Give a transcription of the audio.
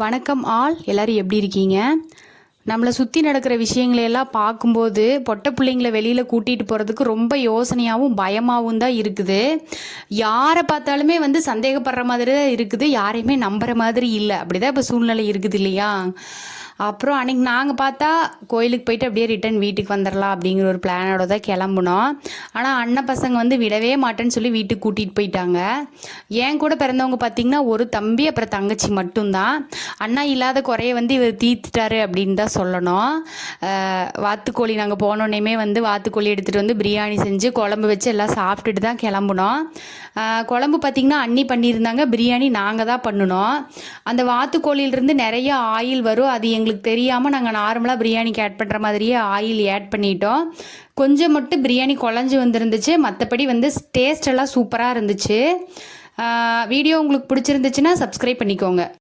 வணக்கம் ஆல் எல்லாரும் எப்படி இருக்கீங்க? நம்மளை சுற்றி நடக்கிற விஷயங்களையெல்லாம் பார்க்கும்போது பொட்டை பிள்ளைங்களை வெளியில் கூட்டிகிட்டு போகிறதுக்கு ரொம்ப யோசனையாகவும் பயமாகவும் தான் இருக்குது. யாரை பார்த்தாலுமே சந்தேகப்படுற மாதிரி தான் இருக்குது, யாரையுமே நம்புற மாதிரி இல்லை. அப்படி தான் இப்போ சூழ்நிலை இருக்குது இல்லையா? அப்புறம் அன்றைக்கி நாங்கள் பார்த்தா கோயிலுக்கு போயிட்டு அப்படியே ரிட்டன் வீட்டுக்கு வந்துடலாம் அப்படிங்கிற ஒரு பிளானோட தான் கிளம்புனோம். ஆனால் அண்ணன் பசங்க விடவே மாட்டேன்னு சொல்லி வீட்டுக்கு கூட்டிகிட்டு போயிட்டாங்க. என் கூட பிறந்தவங்க பார்த்திங்கன்னா ஒரு தம்பி அப்புறம் தங்கச்சி மட்டும்தான். அண்ணா இல்லாத குறைய இவர் தீர்த்துட்டாரு அப்படின்னு தான் சொல்லணும். வாத்துக்கோழி நாங்கள் போனோடனேமே வாத்துக்கோழி எடுத்துகிட்டு பிரியாணி செஞ்சு குழம்பு வச்சு எல்லாம் சாப்பிட்டுட்டு தான் கிளம்புனோம். குழம்பு பார்த்திங்கன்னா அண்ணி பண்ணியிருந்தாங்க, பிரியாணி நாங்கள் தான் பண்ணினோம். அந்த வாத்துக்கோழியிலிருந்து நிறைய ஆயில் வரும், அது எங்களுக்கு தெரியாமல் நாங்கள் நார்மலாக பிரியாணிக்கு ஆட் பண்ணுற மாதிரியே ஆயில் ஆட் பண்ணிட்டோம். கொஞ்சம் மட்டும் பிரியாணி குழஞ்சி வந்துருந்துச்சு, மற்றபடி டேஸ்ட் எல்லாம் சூப்பராக இருந்துச்சு. வீடியோ உங்களுக்கு பிடிச்சிருந்துச்சுன்னா சப்ஸ்கிரைப் பண்ணிக்கோங்க.